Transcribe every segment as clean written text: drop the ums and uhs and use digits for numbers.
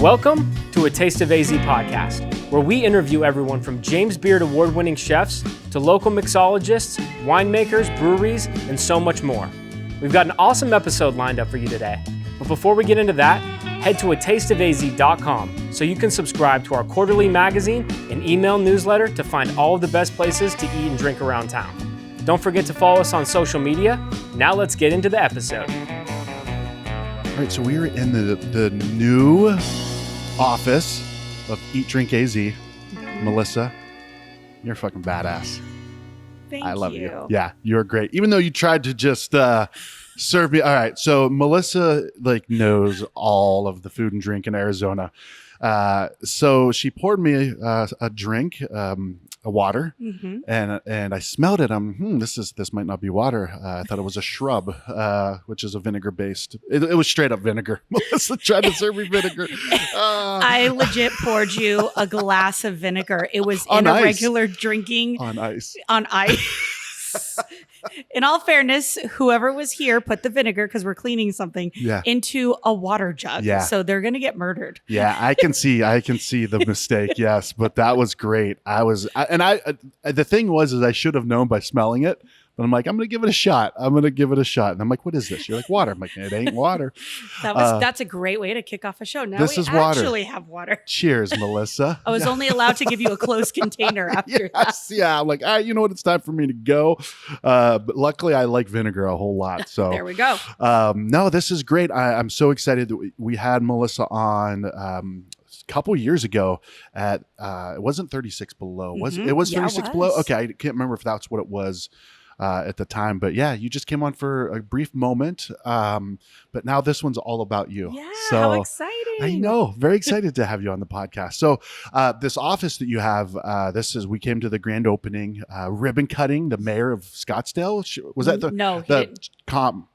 Welcome to A Taste of AZ podcast, where we interview everyone from James Beard award-winning chefs to local mixologists, winemakers, breweries, and so much more. We've got an awesome episode lined up for you today. But before we get into that, head to atasteofaz.com so you can subscribe to our quarterly magazine and email newsletter to find all of the best places to eat and drink around town. Don't forget to follow us on social media. Now let's get into the episode. All right, so we are in the new office of Eat Drink AZ. Melissa, you're a fucking badass. Thank I love you. you. Yeah, you're great. Even though you tried to just serve me. All right, so Melissa knows all of the food and drink in Arizona. So she poured me a drink, a water, and I smelled it. This might not be water. I thought it was a shrub, which is a vinegar based. It was straight up vinegar. Melissa tried to serve me vinegar. I legit poured you a glass of vinegar. It was On in a ice. regular drinking On ice. on ice. In all fairness, whoever was here put the vinegar, because we're cleaning something, Yeah. into a water jug. Yeah. So they're gonna get murdered. Yeah, I can see the mistake. Yes, but that was great. The thing was I should have known by smelling it, but I'm like, I'm going to give it a shot. And I'm like, what is this? You're like, water. I'm like, it ain't water. That's a great way to kick off a show. Now This we is water. actually have water. Cheers, Melissa. I was only allowed to give you a closed container after that. Yes, yeah. I'm like, all right, you know what? It's time for me to go. But luckily, I like vinegar a whole lot. So There we go. no, this is great. I'm so excited that we had Melissa on a couple years ago at it wasn't 36 Below. It was Yeah, it 36 Below? was. Okay, I can't remember if that's what it was at the time. But yeah, you just came on for a brief moment. But now this one's all about you. Yeah, So how exciting. I know. Very excited to have you on the podcast. So this office that you have, we came to the grand opening, ribbon cutting, the mayor of Scottsdale. Was that No, he the didn't.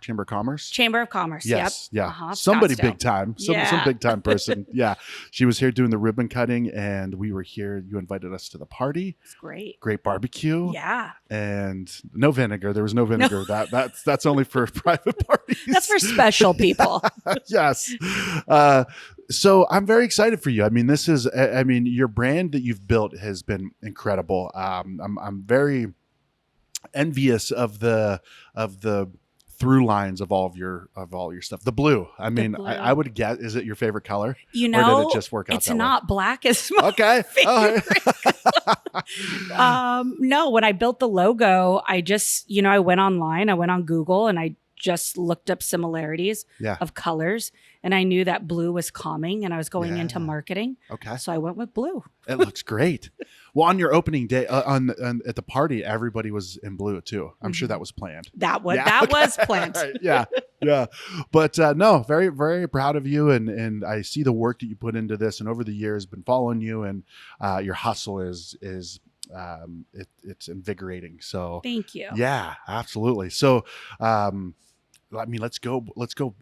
Chamber of Commerce? Chamber of Commerce. Yes. Yep. Yeah. Somebody Scottsdale. big time. Some Yeah. big time person. Yeah. She was here doing the ribbon cutting and we were here. You invited us to the party. It's great. Great barbecue. Yeah. And no vinegar. There was no vinegar. That's only for private parties. That's for special people. Yes. So I'm very excited for you. Your brand that you've built has been incredible. I'm very envious of the through lines of all of your stuff. The blue. Blue. I would guess, is it your favorite color? You Or know, did it just work out it's that way? not black as my Okay. All right. No, when I built the logo, I just, I went online, I went on Google and I just looked up similarities Yeah. of colors. And I knew that blue was calming and I was going into Yeah. marketing. Okay. So I went with blue. It looks great. Well, on your opening day on at the party, everybody was in blue too. I'm sure that was planned. That was, Yeah, that okay. was planned. Right, yeah, yeah. But no, very, very proud of you, and I see the work that you put into this, and over the years, been following you, and your hustle is it's invigorating. So Thank you. yeah, absolutely. So. Let's go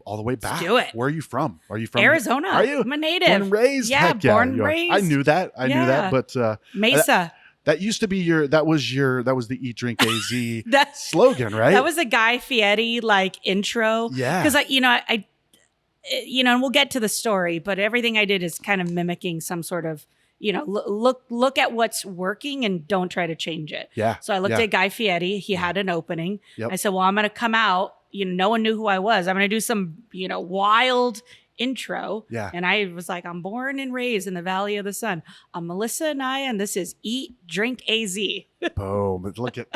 all the way back. do it. Where are you from? Are you from Arizona. Are you? I'm a native. Born and raised? Yeah, Heck born and you are. raised. I knew that. Yeah. But Mesa. that used to be that was the Eat Drink AZ That's slogan, right? That was a Guy Fieri intro. Yeah. Because I and we'll get to the story, but everything I did is kind of mimicking some sort of, look at what's working and don't try to change it. Yeah. So I looked Yeah. at Guy Fieri. He had an opening. Yep. I said, well, I'm going to come out. No one knew who I was. I'm going to do some, wild intro. Yeah. And I was like, I'm born and raised in the Valley of the Sun. I'm Melissa Anaya, and this is Eat, Drink, AZ. Boom. Look at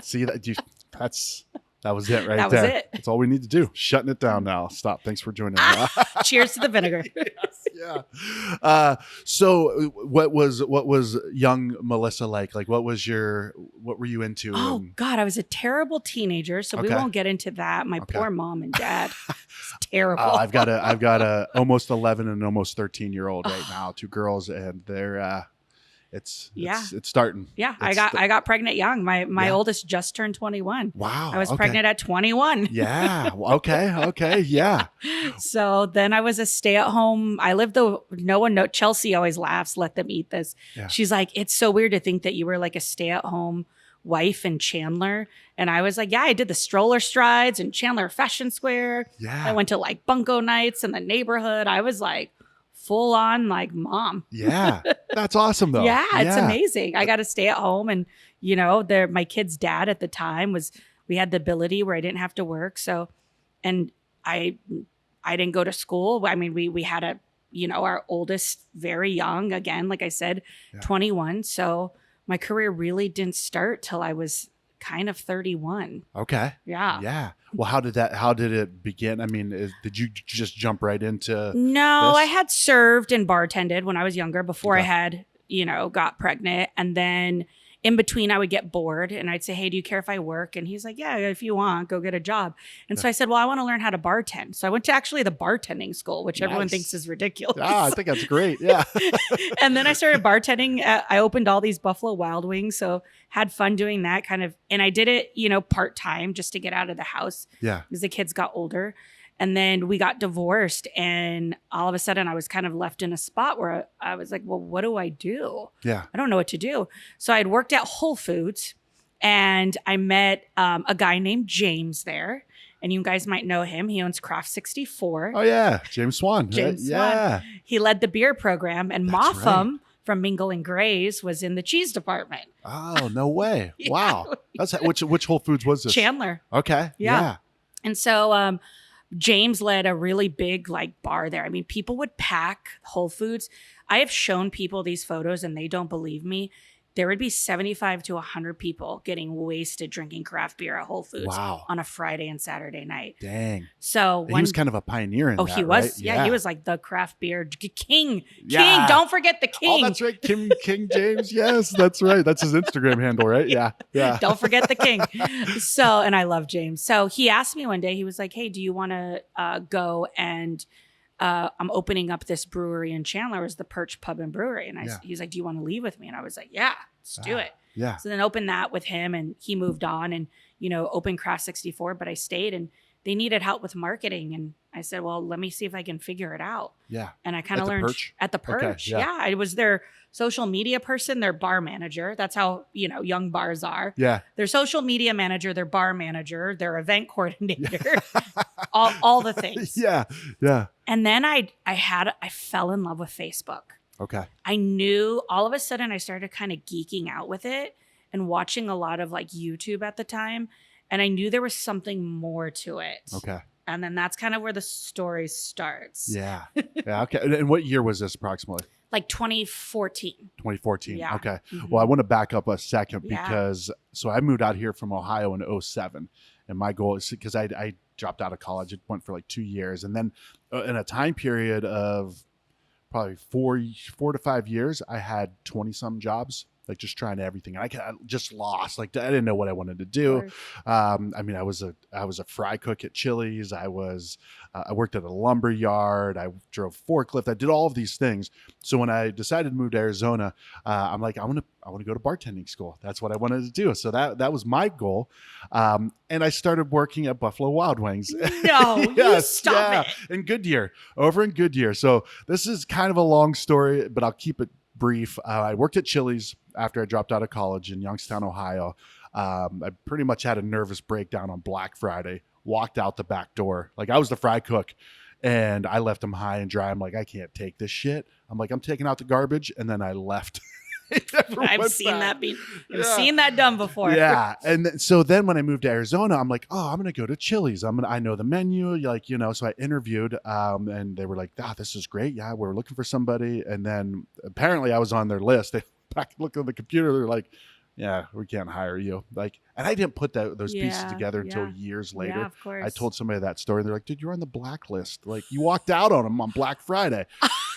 that was it right That was there. it. That's all we need to do. Shutting it down now. Stop. Thanks for joining me. Cheers to the vinegar. Yeah. So what was young Melissa like? What were you into? Oh God, I was a terrible teenager, so we Okay. won't get into that. My poor mom and dad. It's terrible. I've got a almost 11 and almost 13-year-old right now, two girls, and they're it's starting. Yeah, I got pregnant young. My oldest just turned 21. Wow. I was okay. pregnant at 21. Yeah. Okay. Yeah. So then I was a stay-at-home. I lived no one know. Chelsea always laughs. Let them eat this. Yeah. She's like, it's so weird to think that you were like a stay-at-home wife in Chandler. And I was like, yeah, I did the stroller strides in Chandler Fashion Square. Yeah. I went to bunko nights in the neighborhood. I was like full on like mom. Yeah. That's awesome though. Yeah, it's amazing. I got to stay at home, and my kid's dad at the time we had the ability where I didn't have to work. So, and I didn't go to school. I mean, we had our oldest very young, again, like I said, 21. So my career really didn't start till I was kind of 31. Okay. Yeah. Yeah. Well, how did it begin? I mean, did you just jump right into No, this? I had served and bartended when I was younger before I Okay. had, got pregnant. And then in between, I would get bored and I'd say, hey, do you care if I work? And he's like, yeah, if you want, go get a job. And so I said, well, I want to learn how to bartend. So I went to actually the bartending school, which everyone Nice. thinks is ridiculous. Ah, I think that's great. Yeah. And then I started bartending. I opened all these Buffalo Wild Wings. So had fun doing that kind of. And I did it, part-time just to get out of the house. Yeah. Because the kids got older. And then we got divorced, and all of a sudden I was kind of left in a spot where I was like, well, what do I do? Yeah. I don't know what to do. So I had worked at Whole Foods, and I met a guy named James there. And you guys might know him. He owns Craft 64. Oh yeah. James Swan. Right? James Yeah. Swan. He led the beer program, and That's Moffam from Mingle and Grays was in the cheese department. Oh, no way. Yeah. Wow. That's which Whole Foods was this? Chandler. Okay. Yeah. And so James led a really big bar there. I mean, people would pack Whole Foods. I have shown people these photos and they don't believe me. There would be 75 to 100 people getting wasted drinking craft beer at Whole Foods on a Friday and Saturday night. Dang. So he was kind of a pioneer in that, he was. right? Yeah, he was like the craft beer king. Yeah. King. Don't forget the king. Oh, that's right. King James. Yes, that's right. That's his Instagram handle, right? Yeah. Yeah. Don't forget the king. So, and I love James. So he asked me one day, he was like, hey, do you want to go and I'm opening up this brewery in Chandler. It was the Perch Pub and Brewery. And he's like, do you want to leave with me? And I was like, yeah, let's do it. Yeah. So then opened that with him, and he moved on and, opened Craft 64, but I stayed, and they needed help with marketing. And I said, well, let me see if I can figure it out. Yeah. And I kind of learned Perch? at the Perch. Okay, yeah. I was their social media person, their bar manager. That's how, young bars are. Yeah. Their social media manager, their bar manager, their event coordinator, all the things. Yeah. Yeah. And then I fell in love with Facebook. Okay. I knew all of a sudden I started kind of geeking out with it and watching a lot of YouTube at the time. And I knew there was something more to it. Okay. And then that's kind of where the story starts. Yeah. Yeah. Okay. And what year was this approximately? 2014. 2014. Yeah. Okay. Mhm. Well, I want to back up a second Yeah. because I moved out here from Ohio in 2007, and my goal is because I dropped out of college. It went for 2 years, and then in a time period of probably 4 to 5 years, I had 20 some jobs. Just trying everything. I just lost. I didn't know what I wanted to do. I mean, I was a fry cook at Chili's. I worked at a lumber yard. I drove forklift. I did all of these things. So when I decided to move to Arizona, I'm like, I want to go to bartending school. That's what I wanted to do. So that was my goal. And I started working at Buffalo Wild Wings. No, you stop it. In Goodyear, over in Goodyear. So this is kind of a long story, but I'll keep it brief. I worked at Chili's after I dropped out of college in Youngstown, Ohio. I pretty much had a nervous breakdown on Black Friday, walked out the back door. I was the fry cook, and I left them high and dry. I'm like, I can't take this shit. I'm like, I'm taking out the garbage. And then I left. I've seen that done before. Yeah. And so then when I moved to Arizona, I'm like, oh, I'm going to go to Chili's. I know the menu, so I interviewed, and they were like, this is great. Yeah. We're looking for somebody. And then apparently I was on their list. They looked on the computer. They're like, yeah, we can't hire you. And I didn't put those pieces together until years later. Yeah, of course. I told somebody that story. And they're like, dude, you're on the blacklist. You walked out on them on Black Friday.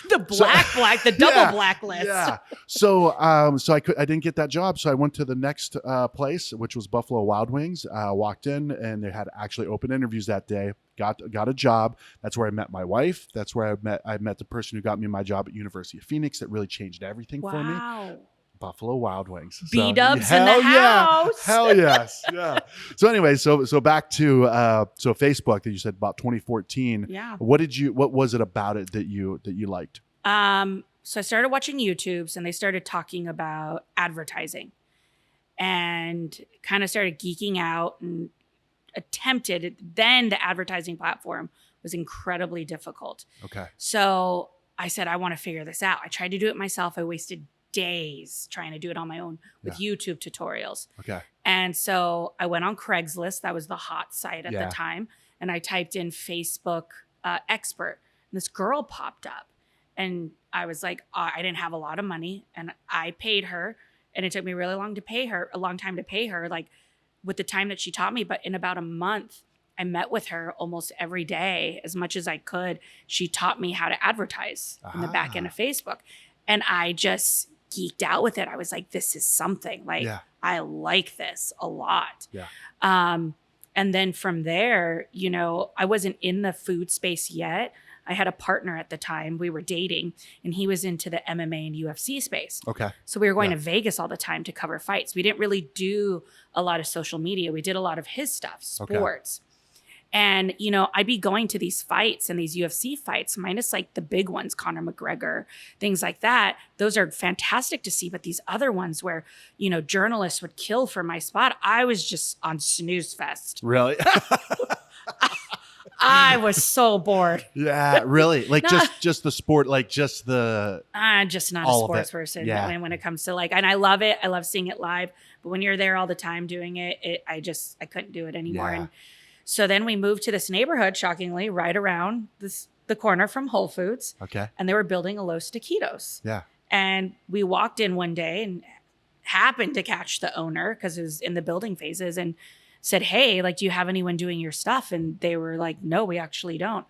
The the double blacklist. Yeah. So I didn't get that job. So I went to the next place, which was Buffalo Wild Wings. Walked in, and they had actually open interviews that day. Got a job. That's where I met my wife. That's where I met the person who got me my job at University of Phoenix. That really changed everything for me. Buffalo Wild Wings. B-dubs in the house. Hell yes. Yeah. So anyway, so back to Facebook that you said about 2014. Yeah. What was it about it that you liked? So I started watching YouTubes, and they started talking about advertising, and kind of started geeking out and attempted. Then the advertising platform was incredibly difficult. Okay. So I said, I want to figure this out. I tried to do it myself. I wasted days trying to do it on my own with YouTube tutorials. Okay. And so I went on Craigslist. That was the hot site at Yeah. the time. And I typed in Facebook expert. And this girl popped up. And I was like, I didn't have a lot of money. And I paid her. And it took me really long to pay her, a long time to pay her, like with the time that she taught me. But in about a month, I met with her almost every day as much as I could. She taught me how to advertise in the back end of Facebook. And I just geeked out with it. I was like, this is something. Like, I like this a lot. Yeah. And then from there, you know, I wasn't in the food space yet. I had a partner at the time. We were dating, and he was into the MMA and UFC space. Okay. So we were going to Vegas all the time to cover fights. We didn't really do a lot of social media. We did a lot of his stuff, sports. And, you know, I'd be going to these fights and these UFC fights, minus like the big ones, Conor McGregor, things like that. Those are fantastic to see. But these other ones where, you know, journalists would kill for my spot, I was just on snooze fest. Really? I was so bored. Yeah, really? Like just the sport, like just the... I'm just not a sports person when it comes to like, and I love it. I love seeing it live. But when you're there all the time doing it, I couldn't do it anymore. Yeah. And so then we moved to this neighborhood, shockingly, right around the corner from Whole Foods. Okay. And they were building a Los Taquitos. Yeah. And we walked in one day and happened to catch the owner because it was in the building phases and said, hey, like, do you have anyone doing your stuff? And they were like, no, we actually don't.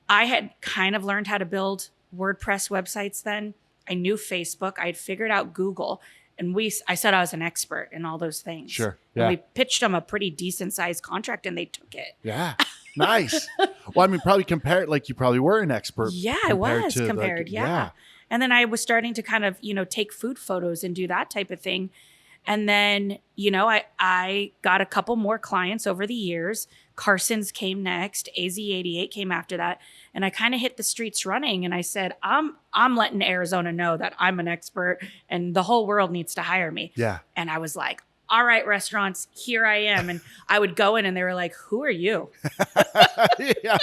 I had kind of learned how to build WordPress websites then. I knew Facebook. I had figured out Google. And I said I was an expert in all those things. Sure. And Yeah. we pitched them a pretty decent sized contract and they took it. Yeah. Nice. Well, I mean, probably compared, like you probably were an expert. Yeah, I was compared. Yeah. And then I was starting to kind of, you know, take food photos and do that type of thing. And then, you know, I got a couple more clients over the years. Carson's came next. AZ88 came after that. And I kind of hit the streets running. And I said, I'm letting Arizona know that I'm an expert and the whole world needs to hire me. Yeah. And I was like, all right, restaurants, here I am. And I would go in and they were like, who are you? Yeah.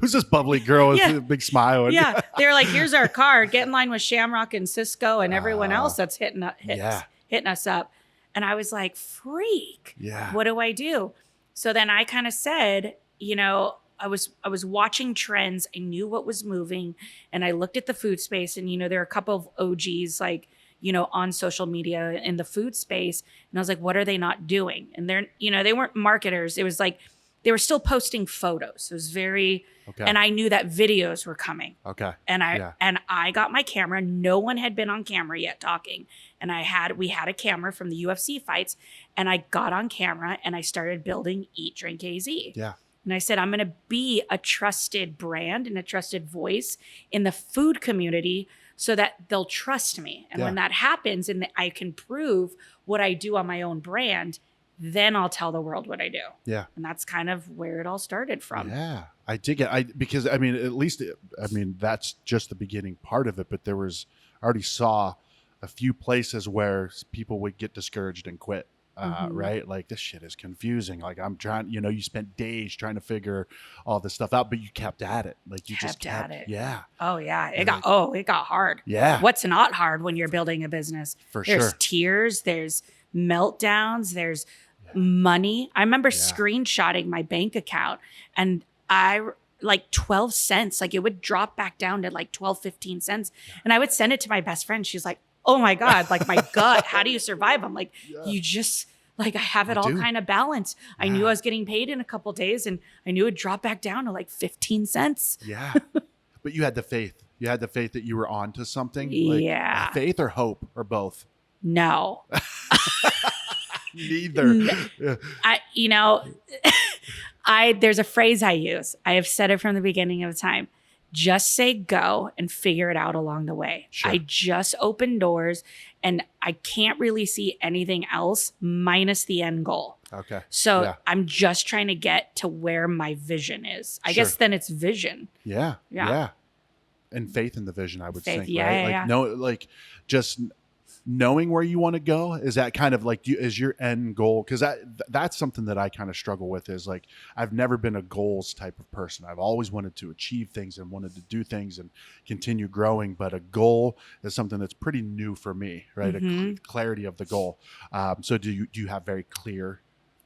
Who's this bubbly girl with a big smile? Yeah. They were like, here's our card. Get in line with Shamrock and Cisco and everyone else that's hitting us up. And I was like, freak. Yeah. What do I do? So then I kind of said, you know, I was watching trends. I knew what was moving. And I looked at the food space. And, you know, there are a couple of OGs like, you know, on social media in the food space. And I was like, what are they not doing? And they're, you know, they weren't marketers. It was like, they were still posting photos. It was very, and I knew that videos were coming. Okay. And I got my camera. No one had been on camera yet talking. And we had a camera from the UFC fights. And I got on camera and I started building Eat, Drink, AZ. Yeah. And I said, I'm going to be a trusted brand and a trusted voice in the food community so that they'll trust me. And when that happens and I can prove what I do on my own brand, then I'll tell the world what I do. Yeah. And that's kind of where it all started from. Yeah. I dig it. Because I mean, at least, that's just the beginning part of it, but I already saw a few places where people would get discouraged and quit. Right? Like, this shit is confusing. Like, I'm trying, you know, you spent days trying to figure all this stuff out, but you kept at it. Like, you just kept at it. Yeah. Oh yeah. It got hard. Yeah. What's not hard when you're building a business? There's tears, there's meltdowns, there's money. I remember screenshotting my bank account and like 12 cents, like it would drop back down to like 12, 15 cents. And I would send it to my best friend. She's like, oh my God, like my gut, how do you survive? I'm like, you just like, I have it all kind of balanced. I knew I was getting paid in a couple days and I knew it would drop back down to like 15 cents. Yeah. But you had the faith. You had the faith that you were onto something. Like, faith or hope or both? No. Neither. There's a phrase I use. I have said it from the beginning of time. Just say go and figure it out along the way. Sure. I just opened doors and I can't really see anything else minus the end goal. Okay. So I'm just trying to get to where my vision is. I guess then it's vision. Yeah. And faith in the vision, I would think. Yeah, right? yeah. No, like just knowing where you want to go? Is that kind of like, is your end goal? Because that's something that I kind of struggle with, is like, I've never been a goals type of person. I've always wanted to achieve things and wanted to do things and continue growing. But a goal is something that's pretty new for me, right? Clarity of the goal. So do you have very clear?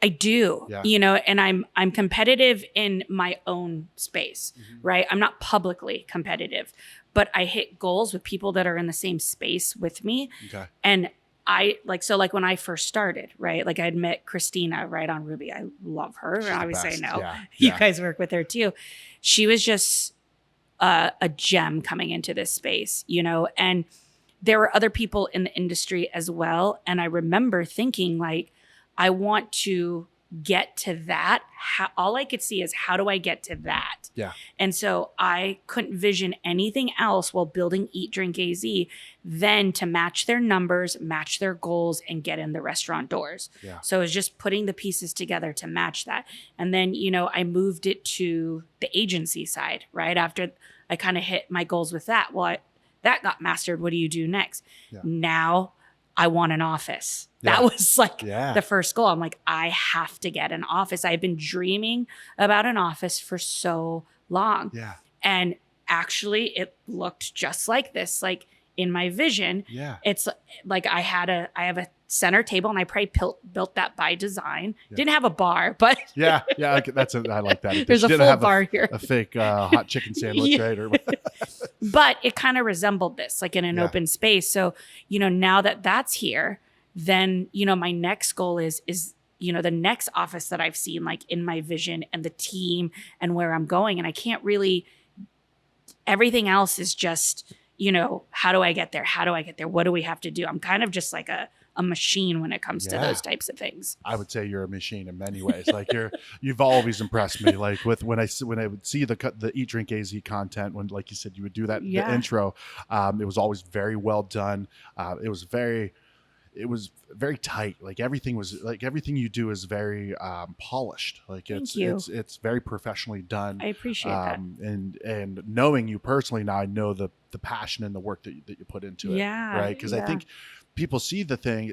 I do, Yeah. and I'm competitive in my own space, right? I'm not publicly competitive, but I hit goals with people that are in the same space with me. Okay. And I like when I first started, right? Like I'd met Christina right on Ruby. I love her. She's the Obviously, I best. know Yeah. you Yeah. guys work with her too. She was just a gem coming into this space, and there were other people in the industry as well. And I remember thinking like, I want to get to that. All I could see is, how do I get to that? Yeah. And so I couldn't vision anything else while building Eat Drink AZ than to match their numbers, match their goals, and get in the restaurant doors. Yeah. So it was just putting the pieces together to match that. And then, I moved it to the agency side, right? After I kind of hit my goals with that. Well, that got mastered. What do you do next? Yeah. Now I want an office. Yeah. That was like Yeah. the first goal. I'm like, I have to get an office. I've been dreaming about an office for so long. Yeah. And actually it looked just like this. Like in my vision, Yeah. it's like I have a center table, and I probably built that by design. Yeah. Didn't have a bar, but Yeah. Yeah. I like that. there's She a didn't full have bar here. a fake hot chicken sandwich, Yeah. right? Or, But it kind of resembled this, like in an Yeah. open space. So, now that that's here, then, my next goal is, the next office that I've seen, like in my vision and the team and where I'm going. And I can't really, everything else is just, how do I get there? How do I get there? What do we have to do? I'm kind of just like a machine when it comes to Yeah. those types of things. I would say you're a machine in many ways. Like you've always impressed me. Like when I would see the Eat Drink AZ content, when, like you said, you would do that, Yeah. the intro, it was always very well done. It was very tight. Like everything you do is very polished. Like Thank you. it's very professionally done. I appreciate that. And knowing you personally now, I know the passion and the work that you put into it. Yeah, Right. Because I yeah. think people see the thing,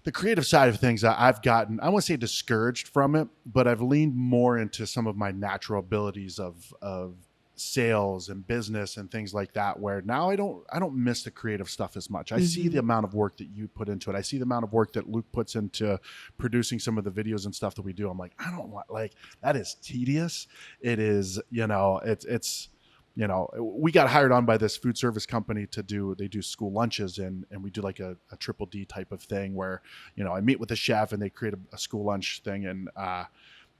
the creative side of things. I've gotten, I won't say discouraged from it, but I've leaned more into some of my natural abilities of sales and business and things like that, where now I don't miss the creative stuff as much. I see the amount of work that you put into it. I see the amount of work that Luke puts into producing some of the videos and stuff that we do. I'm like, I don't want, like, that is tedious. It is, it's we got hired on by this food service company they do school lunches, and we do like a triple D type of thing where, I meet with a chef and they create a school lunch thing.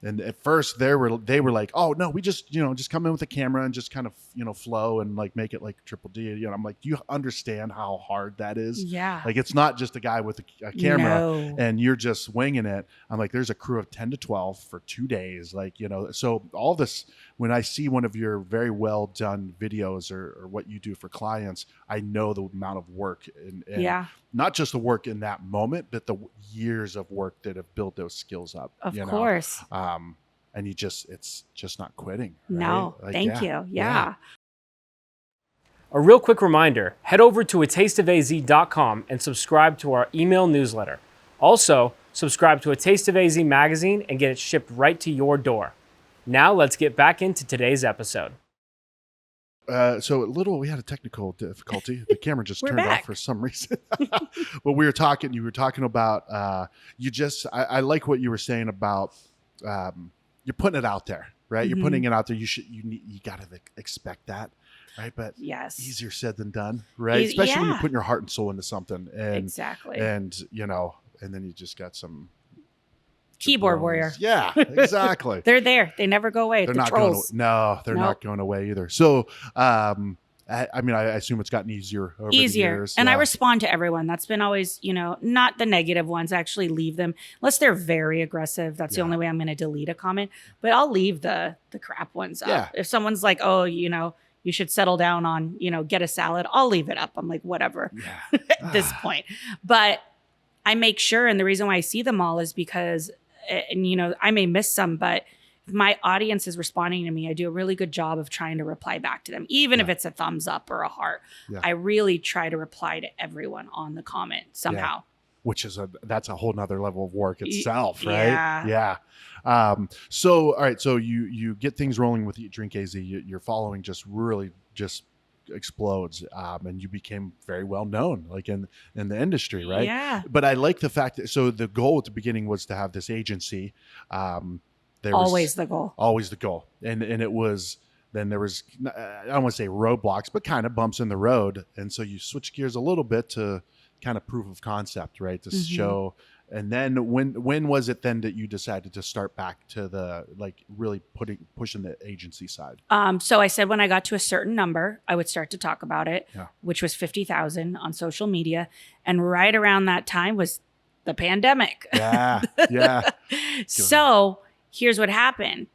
And at first they were like, oh no, we just come in with a camera and just kind of, flow and like make it like triple D. I'm like, do you understand how hard that is? Yeah. Like, it's not just a guy with a camera No. and you're just winging it. I'm like, there's a crew of 10 to 12 for 2 days. Like, so all this, when I see one of your very well done videos or what you do for clients, I know the amount of work and Yeah. not just the work in that moment, but the years of work that have built those skills up. Of course. And it's just not quitting. Right? No, Like, thank you. Yeah. A real quick reminder, head over to atasteofaz.com and subscribe to our email newsletter. Also, subscribe to A Taste of AZ magazine and get it shipped right to your door. Now let's get back into today's episode. We had a technical difficulty. The camera just turned back. off for some reason. But you were talking about, I like what you were saying about, you're putting it out there, right? You're putting it out there. You got to expect that, right? But Yes. easier said than done, right? Especially when you're putting your heart and soul into something, and Exactly. and then you just got some Keyboard jabronis. warrior. Yeah, exactly. They're there. They never go away. They're the not trolls. they're not going away either. So, I assume it's gotten easier over the years. And I Yeah. respond to everyone. That's been always, not the negative ones. I actually leave them unless they're very aggressive. That's the Yeah. only way I'm going to delete a comment. But I'll leave the crap ones up. Yeah. If someone's like, oh, you should settle down on, get a salad, I'll leave it up. I'm like, whatever Yeah. at this point. But I make sure, and the reason why I see them all is because, and I may miss some, but my audience is responding to me, I do a really good job of trying to reply back to them, even if it's a thumbs up or a heart. Yeah. I really try to reply to everyone on the comment somehow. Which is that's a whole nother level of work itself, right? Yeah. So, all right. So you get things rolling with Eat Drink AZ. Your following just really just explodes, and you became very well known, like in the industry, right? Yeah. But I like the fact that so the goal at the beginning was to have this agency. Always the goal. Always the goal, and it was. Then there was I don't want to say roadblocks, but kind of bumps in the road, and so you switch gears a little bit to kind of proof of concept, right? To show. And then when was it then that you decided to start back to the like really pushing the agency side? So I said when I got to a certain number, I would start to talk about it, Yeah. which was 50,000 on social media. And right around that time was the pandemic. Yeah. Yeah. So here's what happened.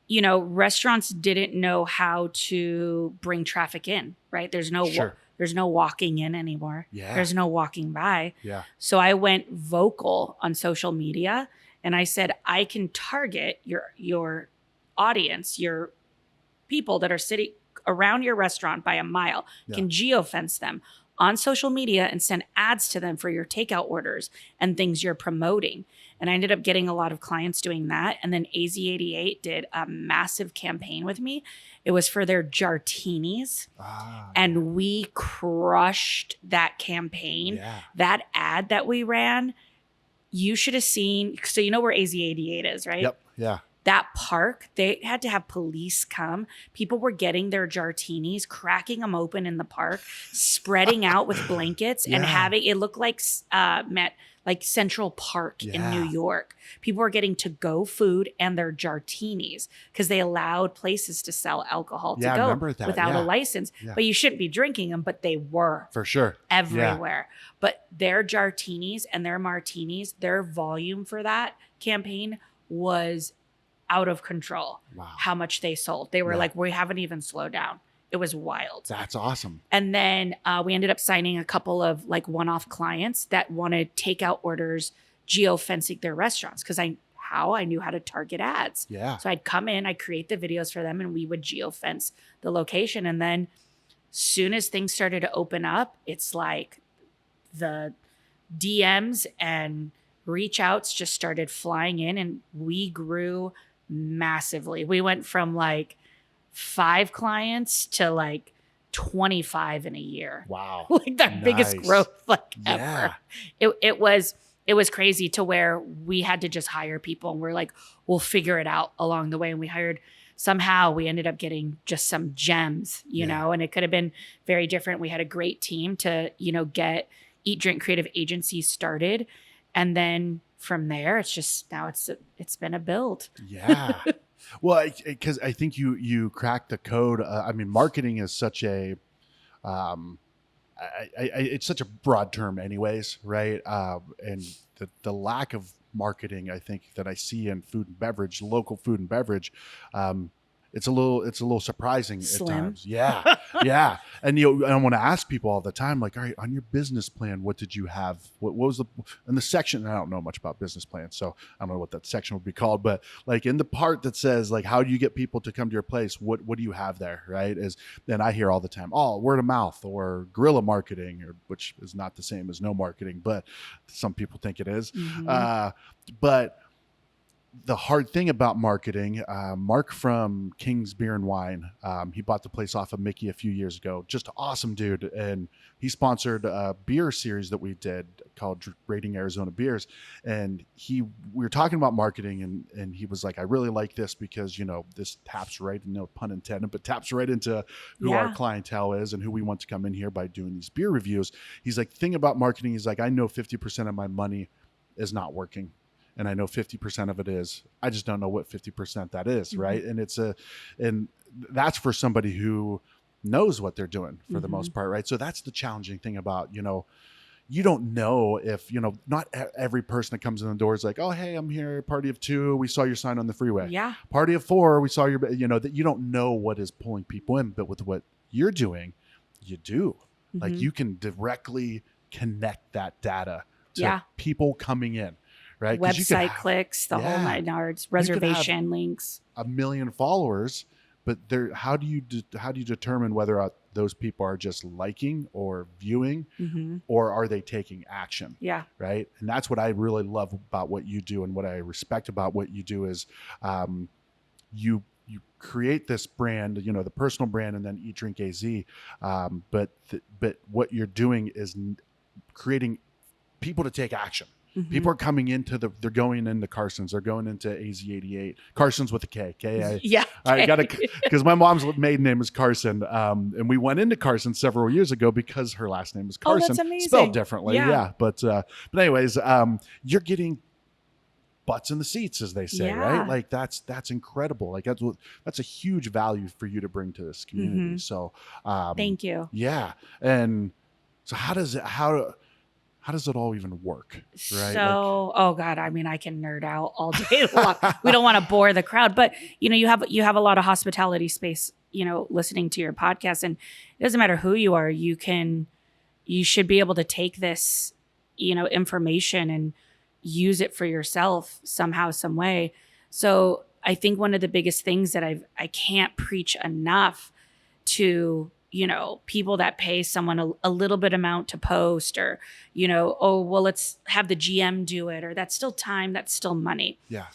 You know, restaurants didn't know how to bring traffic in, right? There's no Sure. there's no walking in anymore. Yeah. There's no walking by. Yeah. So I went vocal on social media and I said, I can target your audience, your people that are sitting around your restaurant by a mile, can geofence them on social media and send ads to them for your takeout orders and things you're promoting. And I ended up getting a lot of clients doing that. And then AZ88 did a massive campaign with me. It was for their jartinis. And we crushed that campaign. Yeah. That ad that we ran, you should have seen. So you know where AZ88 is, right? Yep. Yeah. That park, they had to have police come. People were getting their jartinis, cracking them open in the park, spreading out with blankets and having it look like like Central Park in New York. People were getting to-go food and their jartinis because they allowed places to sell alcohol to go without a license. Yeah. But you shouldn't be drinking them, but they were. For sure. Everywhere. Yeah. But their jartinis and their martinis, their volume for that campaign was out of control. Wow. How much they sold. They were like, we haven't even slowed down. It was wild. That's awesome. And then we ended up signing a couple of like one-off clients that wanted takeout orders geofencing their restaurants because I knew how to target ads. Yeah. So I'd come in, I'd create the videos for them and we would geofence the location. And then soon as things started to open up, it's like the DMs and reach outs just started flying in and we grew massively. We went from like 5 clients to like 25 in a year. Wow. Like our biggest growth like ever. It was crazy to where we had to just hire people and we're like, we'll figure it out along the way. And we ended up getting just some gems, you know, and it could have been very different. We had a great team to, you know, get Eat Drink Creative Agency started. And then from there, it's just now it's been a build. Yeah. Well, because I think you cracked the code. I mean, marketing is such a, it's such a broad term, anyways, right? And the lack of marketing, I think that I see in food and beverage, local food and beverage, it's a little surprising at times. Yeah. Yeah. And I want to ask people all the time, like, all right, on your business plan, what did you have? What was in the section? I don't know much about business plans, so I don't know what that section would be called, but like in the part that says like, how do you get people to come to your place? What do you have there? Right. Then I hear all the time, oh, word of mouth or guerrilla marketing, which is not the same as no marketing, but some people think it is. Mm-hmm. But the hard thing about marketing, Mark from King's Beer and Wine, he bought the place off of Mickey a few years ago. Just an awesome dude. And he sponsored a beer series that we did called Rating Arizona Beers. And we were talking about marketing and he was like, I really like this because, you know, this taps right, no pun intended, but taps right into who our clientele is and who we want to come in here by doing these beer reviews. He's like, thing about marketing, he's like, I know 50% of my money is not working. And I know 50% of it is. I just don't know what 50% that is, right? And and that's for somebody who knows what they're doing for the most part, right? So that's the challenging thing about, you know, you don't know if, you know, not every person that comes in the door is like, oh, hey, I'm here, party of 2. We saw your sign on the freeway. Yeah. Party of 4. We saw your, you know, that you don't know what is pulling people in, but with what you're doing, you do. Like you can directly connect that data to people coming in. right? 'Cause you could Website have clicks, the whole nine yards, reservation links. 1 million followers, but how do you determine whether those people are just liking or viewing, or are they taking action? Yeah. Right. And that's what I really love about what you do, and what I respect about what you do is you create this brand, the personal brand, and then Eat Drink AZ. But what you're doing is creating people to take action. People are coming they're going into Carson's, they're going into AZ88, Carson's with a K. Yeah. I got to, because my mom's maiden name is Carson. And we went into Carson several years ago because her last name is Carson. That's amazing. Spelled differently. Yeah. But anyways, you're getting butts in the seats, as they say, right? Like that's incredible. Like that's a huge value for you to bring to this community. So, thank you. Yeah. And so how does it all even work? Right. So, oh God, I mean, I can nerd out all day long. We don't want to bore the crowd, but you have a lot of hospitality space, listening to your podcast, and it doesn't matter who you are. You should be able to take this, information and use it for yourself somehow, some way. So I think one of the biggest things that I can't preach enough to, people that pay someone a little bit amount to post, or, oh, well, let's have the GM do it, or that's still time, that's still money. Yeah.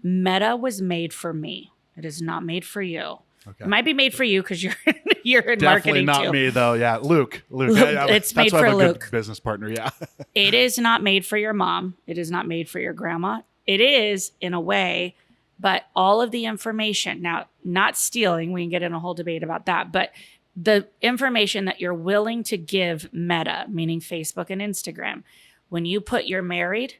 Meta was made for me. It is not made for you. Okay. It might be made for you because you're in Definitely marketing not too. me though. Yeah. Luke. It's made for a Luke. Good business partner. Yeah. It is not made for your mom. It is not made for your grandma. It is in a way, but all of the information, now not stealing, we can get in a whole debate about that, but the information that you're willing to give Meta, meaning Facebook and Instagram, when you put you're married,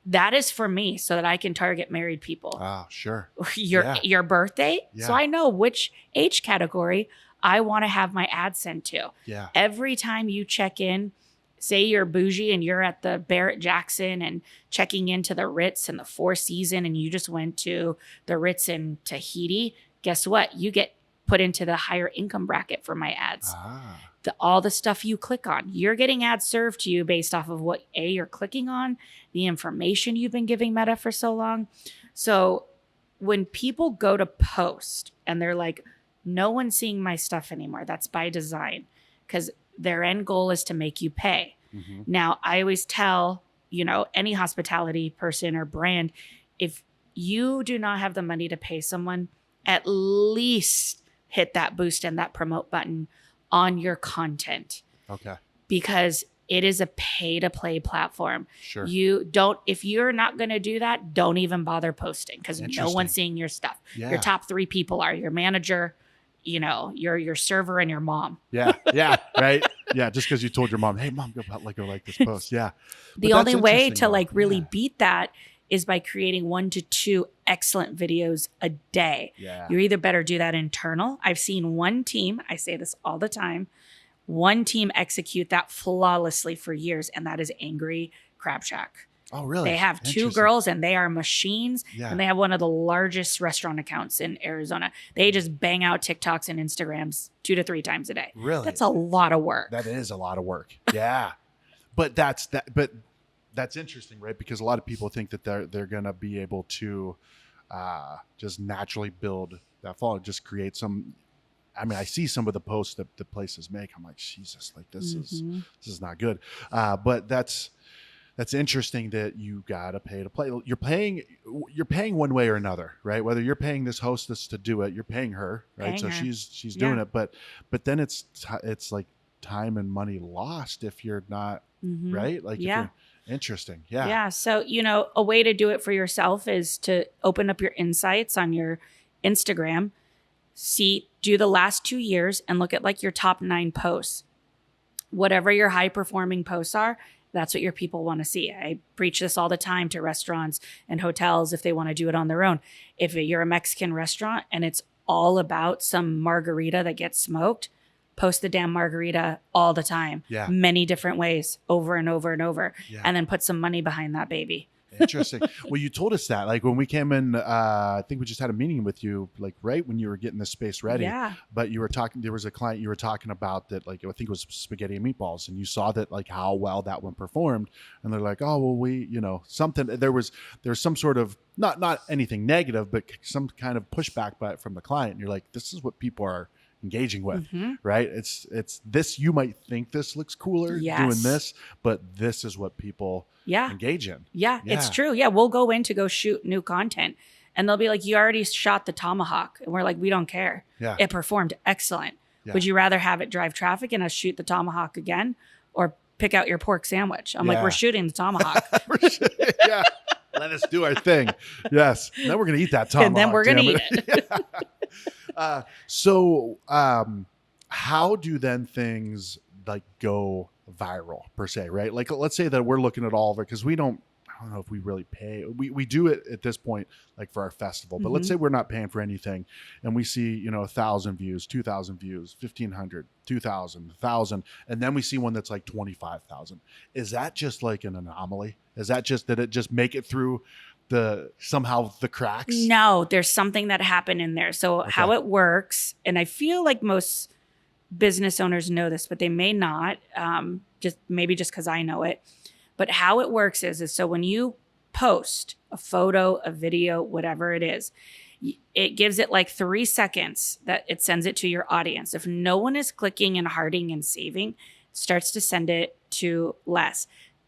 that is for me so that I can target married people. Oh, sure. Your birthday. Yeah. So I know which age category I want to have my ad sent to. Yeah. Every time you check in, say you're bougie and you're at the Barrett Jackson and checking into the Ritz and the Four Seasons, and you just went to the Ritz in Tahiti, guess what? You get put into the higher income bracket for my ads. All the stuff you click on, you're getting ads served to you based off of what you're clicking on, the information you've been giving Meta for so long. So when people go to post and they're like, no one's seeing my stuff anymore, that's by design, because their end goal is to make you pay. Now, I always tell, any hospitality person or brand, if you do not have the money to pay someone, at least hit that boost and that promote button on your content. Okay. Because it is a pay to play platform. Sure. If you're not going to do that, don't even bother posting, because no one's seeing your stuff. Yeah. Your top 3 people are your manager, your server, and your mom. Yeah. Yeah. Right. Yeah. Just because you told your mom, hey mom, go like this post. Yeah. The only way to really beat that is by creating 1 to 2 excellent videos a day. Yeah. You either better do that internal. I've seen one team, I say this all the time, one team execute that flawlessly for years, and that is Angry Crab Shack. Oh, really? They have 2 girls and they are machines, and they have one of the largest restaurant accounts in Arizona. They just bang out TikToks and Instagrams 2 to 3 times a day. Really? That's a lot of work. That is a lot of work. Yeah. But that's interesting, right? Because a lot of people think that they're going to be able to just naturally build that following, just create some. I mean, I see some of the posts that the places make. I'm like, Jesus, like this is not good. But that's interesting that you gotta pay to play. You're paying one way or another, right? Whether you're paying this hostess to do it, you're paying her, right? So she's doing it, but then it's like time and money lost if you're not right. Like, if you're, interesting. Yeah. Yeah. So, a way to do it for yourself is to open up your insights on your Instagram, do the last 2 years and look at like your top 9 posts. Whatever your high performing posts are, that's what your people want to see. I preach this all the time to restaurants and hotels if they want to do it on their own. If you're a Mexican restaurant and it's all about some margarita that gets smoked, post the damn margarita all the time. Yeah. Many different ways, over and over and over. Yeah. And then put some money behind that baby. Interesting. Well, you told us that, like when we came in, I think we just had a meeting with you, like right when you were getting this space ready. Yeah. But you were talking, there was a client you were talking about that, like, I think it was spaghetti and meatballs, and you saw that, like how well that one performed. And they're like, oh, well, something, there's some sort of, not anything negative, but some kind of pushback from the client. And you're like, this is what people are engaging with, right? It's this, you might think this looks cooler doing this, but this is what people engage in. Yeah, it's true. Yeah, we'll go in to go shoot new content and they'll be like, you already shot the tomahawk. And we're like, we don't care. Yeah. It performed excellent. Yeah. Would you rather have it drive traffic and us shoot the tomahawk again or pick out your pork sandwich? I'm like, we're shooting the tomahawk. Yeah. Let us do our thing. Yes. Then we're going to eat that tomahawk. And then we're going to eat it. So how do then things like go viral per se, right? Like, let's say that we're looking at all of it, because I don't know if we really pay. We do it at this point, like for our festival, but let's say we're not paying for anything and we see, 1,000 views, 2,000 views, 1,500, 2,000, 1,000. And then we see one that's like 25,000. Is that just like an anomaly? Is that just, did it just make it through somehow the cracks? No, there's something that happened in there. So how it works, and I feel like most business owners know this, but they may not, just because I know it. But how it works is so when you post a photo, a video, whatever it is, it gives it like 3 seconds that it sends it to your audience. If no one is clicking and hearting and saving, it starts to send it to less.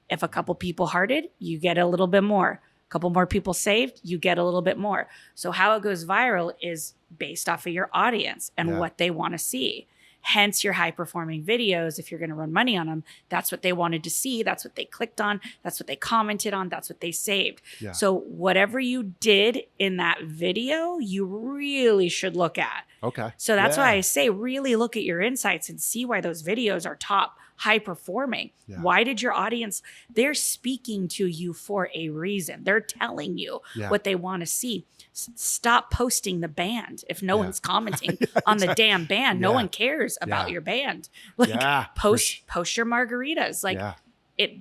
If a couple people hearted, you get a little bit more. A couple more people saved, you get a little bit more. So how it goes viral is based off of your audience and what they want to see. Hence your high performing videos, if you're going to run money on them, that's what they wanted to see. That's what they clicked on. That's what they commented on. That's what they saved. Yeah. So whatever you did in that video, you really should look at. Okay. So that's why I say really look at your insights and see why those videos are top high performing. Yeah. Why did your audience, they're speaking to you for a reason. They're telling you what they want to see. Stop posting the band. If no one's commenting on the damn band, no one cares about your band. Like post your margaritas. Like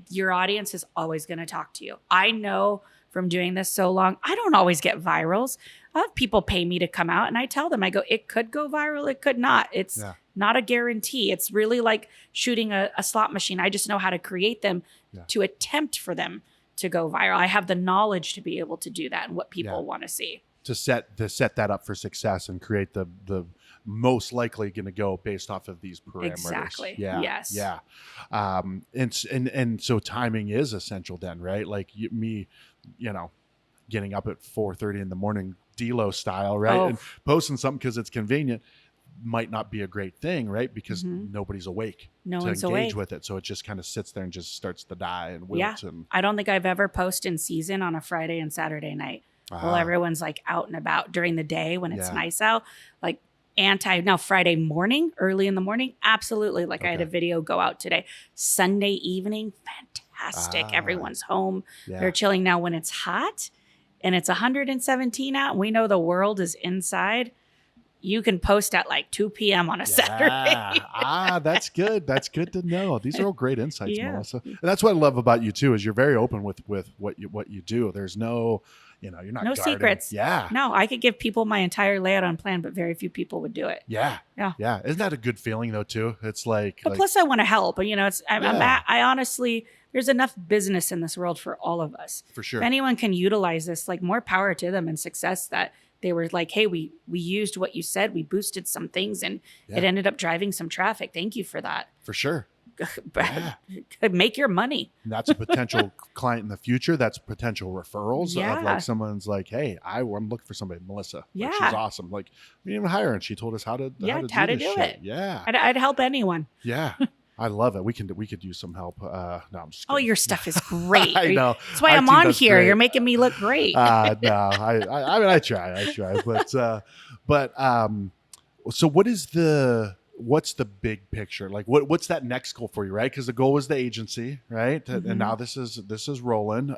your audience is always going to talk to you. I know from doing this so long, I don't always get virals. I have people pay me to come out and I tell them, I go, it could go viral. It could not. It's not a guarantee. It's really like shooting a slot machine. I just know how to create them to attempt for them to go viral. I have the knowledge to be able to do that and what people want to see. To set that up for success and create the most likely going to go based off of these parameters. Exactly. Yeah. Yes. Yeah. And so timing is essential then, right? Like getting up at 4:30 in the morning, D-Lo style, right? And posting something because it's convenient might not be a great thing, right? Because nobody's awake to engage with it. So it just kind of sits there and just starts to die and wilt. Yeah. I don't think I've ever posted in season on a Friday and Saturday night. Well, everyone's like out and about during the day when it's nice out. Like now Friday morning, early in the morning, absolutely. Like I had a video go out today. Sunday evening, fantastic. Everyone's home. They're chilling. Now when it's hot and it's 117 out and we know the world is inside, you can post at like 2 p.m. on a Saturday. That's good. That's good to know. These are all great insights, Melissa. And that's what I love about you too, is you're very open with what you do. There's no, you're not no guarding. Secrets. Yeah. No, I could give people my entire layout on plan, but very few people would do it. Yeah. Yeah. Yeah. Isn't that a good feeling though too? It's like, plus I want to help, but I honestly, there's enough business in this world for all of us. For sure. If anyone can utilize this, like more power to them and success that they were like, hey, we used what you said. We boosted some things and it ended up driving some traffic. Thank you for that. For sure. Make your money. And that's a potential client in the future. That's potential referrals of like someone's like, hey, I'm looking for somebody, Melissa. Like, she's awesome. Like we didn't even hire her and she told us how to do it. Yeah. I'd help anyone. Yeah. I love it. We could use some help. No, I'm just kidding. Oh, your stuff is great. I know. That's why I'm on here. Great. You're making me look great. No, I try. But so what's the big picture? Like what's that next goal for you, right? Because the goal was the agency, right? Mm-hmm. And now this is rolling.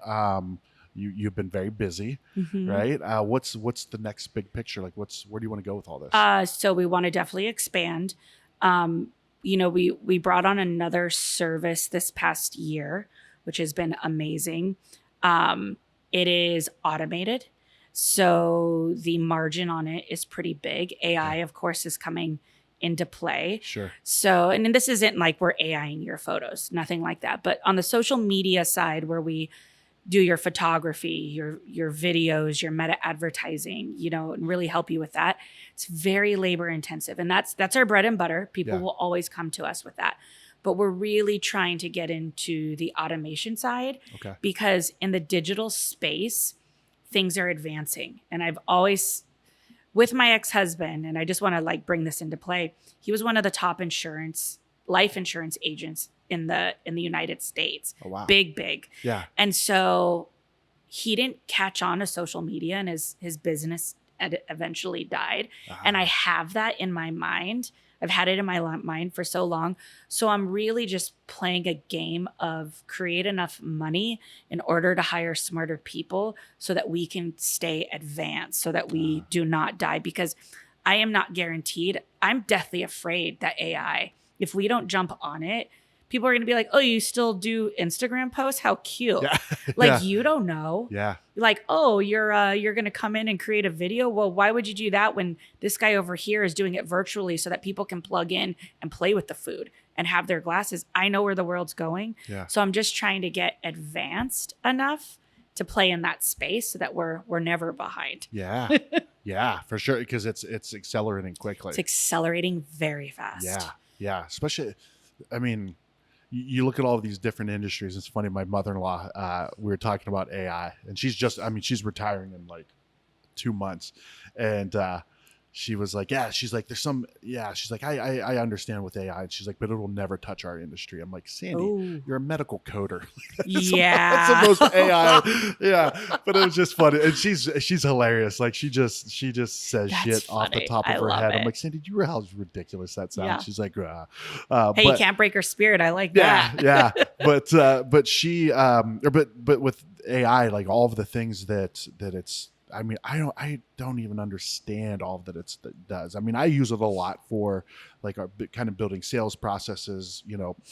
You've been very busy, right? What's the next big picture? Like where do you want to go with all this? So we want to definitely expand. We brought on another service this past year, which has been amazing. It is automated. So the margin on it is pretty big. AI, of course, is coming into play. Sure. So, and then this isn't like we're AIing your photos, nothing like that. But on the social media side, where we do your photography, your videos, your meta advertising, and really help you with that, it's very labor intensive. And that's our bread and butter. People will always come to us with that. But we're really trying to get into the automation side because in the digital space, things are advancing. And I've always, with my ex-husband, and I just want to like bring this into play, he was one of the top life insurance agents in the United States. Oh, wow. Big. Yeah. And so he didn't catch on to social media, and his business eventually died. And I have that in my mind. I've had it in my mind for so long. So I'm really just playing a game of create enough money in order to hire smarter people so that we can stay advanced, so that we do not die, because I am not guaranteed. I'm deathly afraid that AI, if we don't jump on it, people are going to be like, oh, you still do Instagram posts? How cute. Yeah. You don't know. Yeah. Like, oh, you're going to come in and create a video. Well, why would you do that when this guy over here is doing it virtually so that people can plug in and play with the food and have their glasses? I know where the world's going. Yeah. So I'm just trying to get advanced enough to play in that space so that we're never behind. Yeah. Yeah, for sure. Because it's accelerating quickly. It's accelerating very fast. Yeah. Yeah. Especially, I mean, you look at all of these different industries. It's funny. My mother-in-law, we were talking about AI, and she's retiring in like 2 months. And she was like, she's like, I understand with AI. And she's like, but it will never touch our industry. I'm like, Sandy, you're a medical coder. That's the most AI. Yeah. But it was just funny. And she's hilarious. Like she just says shit off the top of her head. I'm like, Sandy, do you realize how ridiculous that sounds? Yeah. She's like, hey, you can't break her spirit. I like that. Yeah. But she, but with AI, like all of the things that it's, I mean, I don't even understand all that it does. I mean, I use it a lot for like our kind of building sales processes,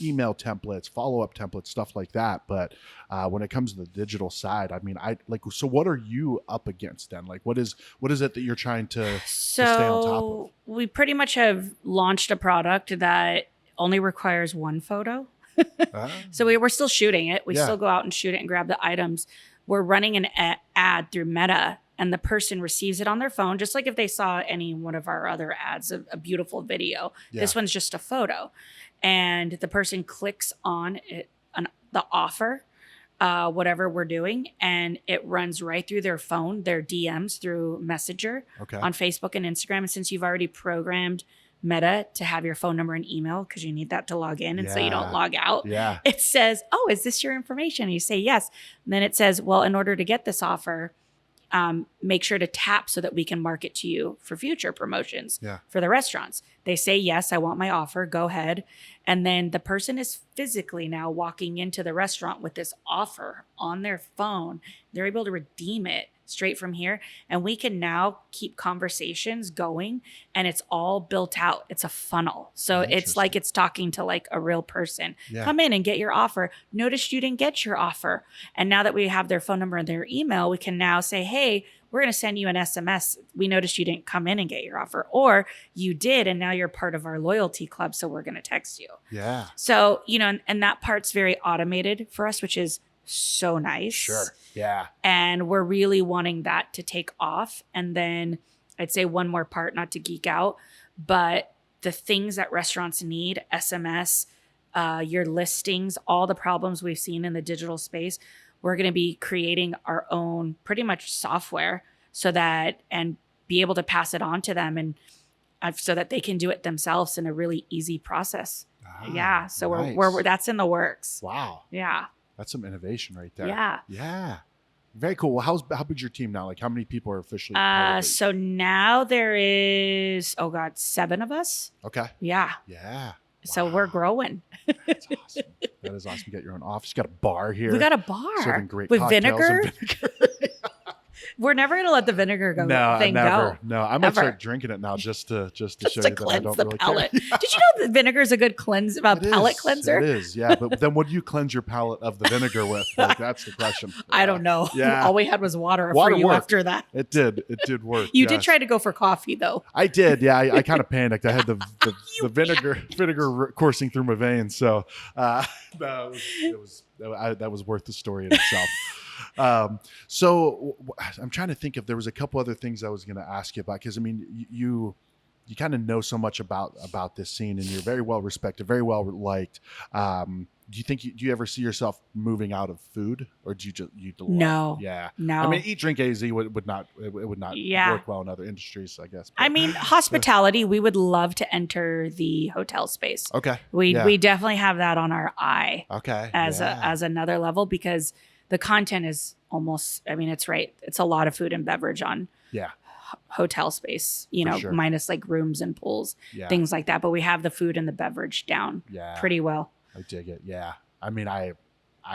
email templates, follow-up templates, stuff like that. But when it comes to the digital side, I mean, so what are you up against then? Like, what is it that you're trying to stay on top of? We pretty much have launched a product that only requires one photo. So we're still shooting it. We still go out and shoot it and grab the items. We're running an ad through Meta, and the person receives it on their phone, just like if they saw any one of our other ads, a beautiful video. Yeah. This one's just a photo. And the person clicks on it, the offer, whatever we're doing, and it runs right through their phone, their DMs through Messenger on Facebook and Instagram. And since you've already programmed Meta to have your phone number and email, because you need that to log in, and so you don't log out. Yeah. It says, oh, is this your information? And you say yes. And then it says, well, in order to get this offer, make sure to tap so that we can market to you for future promotions for the restaurants. They say, yes, I want my offer. Go ahead. And then the person is physically now walking into the restaurant with this offer on their phone. They're able to redeem it straight from here. And we can now keep conversations going, and it's all built out. It's a funnel. So it's like it's talking to like a real person. Yeah. Come in and get your offer. Notice you didn't get your offer. And now that we have their phone number and their email, we can now say, hey, we're going to send you an SMS. We noticed you didn't come in and get your offer, or you did, and now you're part of our loyalty club. So we're going to text you. Yeah. So, and that part's very automated for us, which is so nice. Sure. Yeah. And we're really wanting that to take off. And then I'd say one more part, not to geek out, but the things that restaurants need, SMS, your listings, all the problems we've seen in the digital space, we're going to be creating our own pretty much software so that, and be able to pass it on to them, and so that they can do it themselves in a really easy process. Yeah. So nice. we're that's in the works. Wow. Yeah. That's some innovation right there. Yeah. Yeah. Very cool. Well, how big's your team now? Like, how many people are officially part of it? So now there is, 7 of us. Okay. Yeah. Yeah. Wow. So we're growing. That's awesome. That is awesome. You got your own office. You got a bar here. We got a bar. Serving great with cocktails vinegar. And vinegar. We're never gonna let the vinegar go thing never. go. No, I might start drinking it now just to show you that I cleanse don't the really palate. care. Did you know that vinegar is a good palate cleanser? It is, yeah. But then what do you cleanse your palate of the vinegar with? Like, that's the question. I don't know. Yeah. All we had was water Water for you worked. after that. It did work. You did try to go for coffee though. I did, yeah. I kind of panicked. I had the vinegar coursing through my veins, so that was worth the story in itself. So I'm trying to think if there was a couple other things I was going to ask you about, because I mean, you kind of know so much about this scene, and you're very well respected, very well liked. Do you ever see yourself moving out of food, or do you No. Yeah. No. I mean, Eat Drink AZ would not work well in other industries, I guess. But, I mean, hospitality, we would love to enter the hotel space. okay. We definitely have that on our eye. Okay. As another level, because the content is almost, I mean, it's right. It's a lot of food and beverage on hotel space, sure. minus like rooms and pools, things like that. But we have the food and the beverage down pretty well. I dig it. Yeah. I mean, I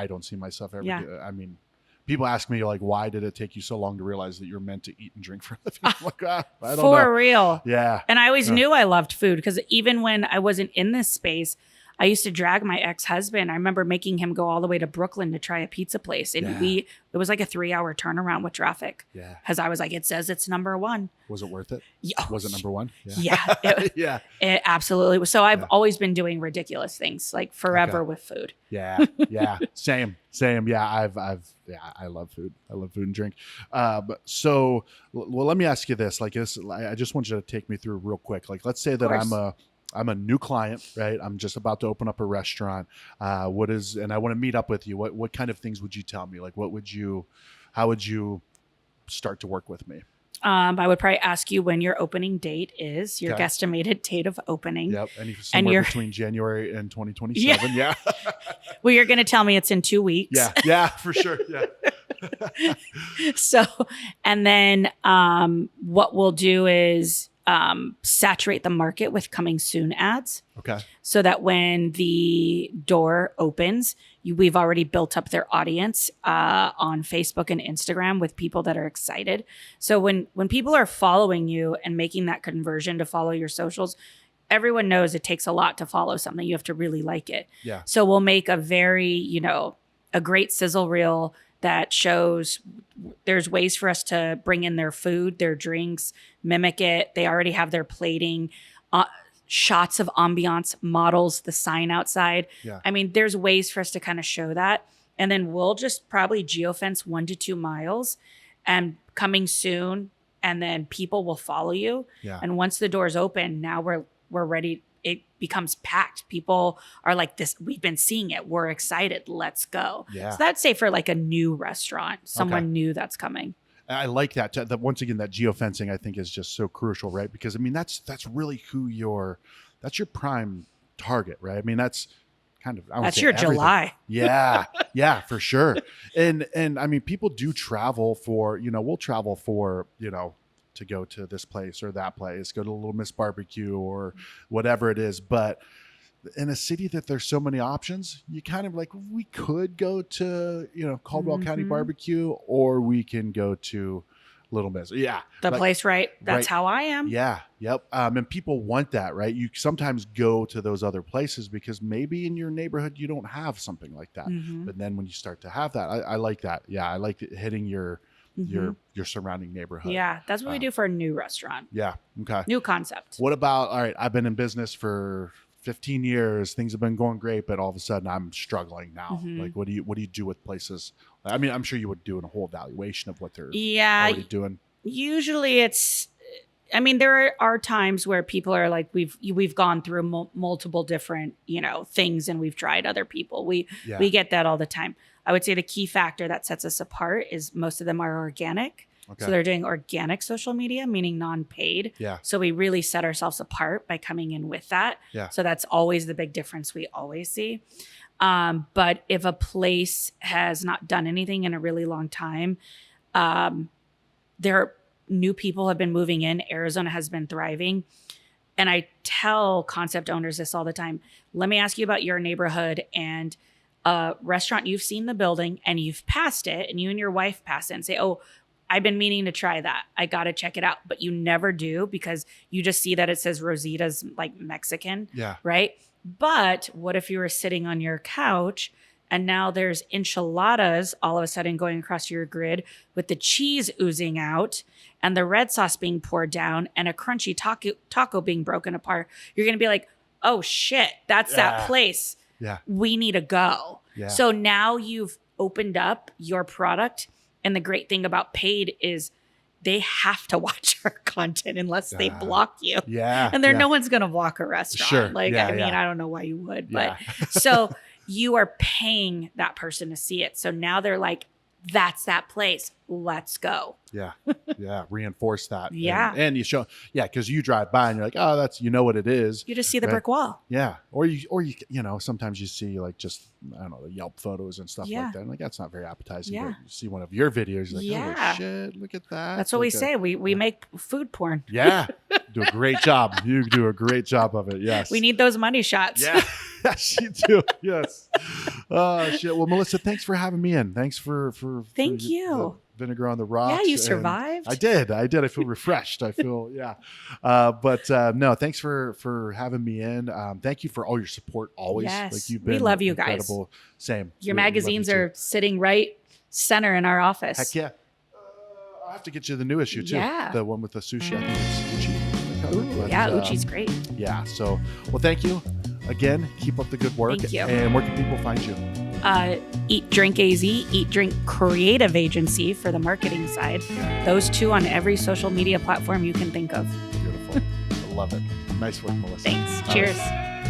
don't see myself ever. Yeah. I mean, people ask me like, why did it take you so long to realize that you're meant to eat and drink for a living? I'm like, I don't know. For real. Yeah. And I always knew I loved food, because even when I wasn't in this space, I used to drag my ex-husband. I remember making him go all the way to Brooklyn to try a pizza place. And it was like a 3-hour turnaround with traffic. Yeah. Because I was like, it says it's number one. Was it worth it? Yeah. Was it number one? Yeah. It absolutely was. So I've always been doing ridiculous things, like forever with food. Yeah. Yeah. Same. Yeah. I love food. I love food and drink. So, well, let me ask you this. Like this, I just want you to take me through real quick. Like, let's say that I'm a new client, right? I'm just about to open up a restaurant. And I want to meet up with you. What kind of things would you tell me? Like, how would you start to work with me? I would probably ask you when your opening date is, your guesstimated date of opening. Yep. Somewhere between January and 2027. Yeah. Well, you're going to tell me it's in 2 weeks. Yeah. Yeah, for sure. Yeah. So, and then what we'll do is saturate the market with coming soon ads. Okay. So that when the door opens, we've already built up their audience on Facebook and Instagram with people that are excited. So when people are following you and making that conversion to follow your socials, everyone knows it takes a lot to follow something. You have to really like it. Yeah. So we'll make a very, a great sizzle reel that shows there's ways for us to bring in their food, their drinks, mimic it. They already have their plating, shots of ambiance, models, the sign outside. Yeah. I mean, there's ways for us to kind of show that. And then we'll just probably geofence 1 to 2 miles and coming soon. And then people will follow you. Yeah. And once the doors open, now we're ready. It becomes packed. People are like, this, we've been seeing it. We're excited. Let's go. Yeah. So that's say for like a new restaurant, someone new that's coming. I like that. Once again, that geofencing I think is just so crucial, right? Because I mean, that's really that's your prime target, right? I mean, that's kind of, that's your everything. July. Yeah. Yeah, for sure. And I mean, people do travel for, we'll travel for, to go to this place or that place, go to Little Miss Barbecue or whatever it is. But in a city that there's so many options, you kind of like, we could go to, Caldwell County Barbecue, or we can go to Little Miss. Yeah. The place, right? That's how I am. Yeah. Yep. And people want that, right? You sometimes go to those other places because maybe in your neighborhood, you don't have something like that. Mm-hmm. But then when you start to have that, I like that. Yeah. I like hitting your surrounding neighborhood. Yeah, that's what we do for a new restaurant. Yeah. Okay. New concept. What about, all right, I've been in business for 15 years. Things have been going great, but all of a sudden I'm struggling now. Mm-hmm. Like, what do you do with places? I mean, I'm sure you would do a whole evaluation of what they're already doing. Usually there are times where people are like, we've gone through multiple different, things, and we've tried other people. We get that all the time. I would say the key factor that sets us apart is most of them are organic. Okay. So they're doing organic social media, meaning non-paid. Yeah. So we really set ourselves apart by coming in with that. Yeah. So that's always the big difference we always see. But if a place has not done anything in a really long time, new people have been moving in. Arizona has been thriving. And I tell concept owners this all the time. Let me ask you about your neighborhood and a restaurant, you've seen the building and you've passed it, and you and your wife pass it and say, oh, I've been meaning to try that. I got to check it out. But you never do because you just see that it says Rosita's like Mexican. Yeah. Right. But what if you were sitting on your couch and now there's enchiladas all of a sudden going across your grid with the cheese oozing out and the red sauce being poured down and a crunchy taco being broken apart? You're going to be like, oh shit, that's that place. Yeah. We need to go. Yeah. So now you've opened up your product. And the great thing about paid is they have to watch our content unless they block you. Yeah. And no one's going to block a restaurant. Sure. Like, Yeah, I mean, yeah. I don't know why you would, Yeah. but so you are paying that person to see it. So now they're like, that's that place. Let's go. Yeah. Yeah. Reinforce that. Yeah. And you show, because you drive by and you're like, oh, that's, you know what it is. You just see the Right. brick wall. Yeah. Or you know, sometimes you see like just, I don't know, the Yelp photos and stuff like that. And like, that's not very appetizing. Yeah. But you see one of your videos, you're like, Yeah. oh shit, look at that. That's what we say. We make food porn. Yeah. Do a great job. You do a great job of it. Yes. We need those money shots. Yeah. Yes, you do. Yes. Oh shit. Well, Melissa, thanks for having me in. Thanks for Thank you. the vinegar on the rocks. Yeah, you And survived. I did. I feel refreshed. I feel but no, thanks for having me in. Thank you for all your support always. Yes. Like you've We been love you guys. incredible. Same. Your We love you magazines too. are sitting right center in our office. Heck yeah. I'll have to get you the new issue too. Yeah. The one with the sushi. I think it's Uchi. Ooh, But, yeah, Uchi's great. Yeah. So, well, thank you again. Keep up the good work. Thank you. And where can people find you? Eat Drink AZ, Eat Drink Creative Agency for the marketing side. Those two on every social media platform you can think of. Beautiful. I love it. Nice work, Melissa. Thanks. All Cheers. right.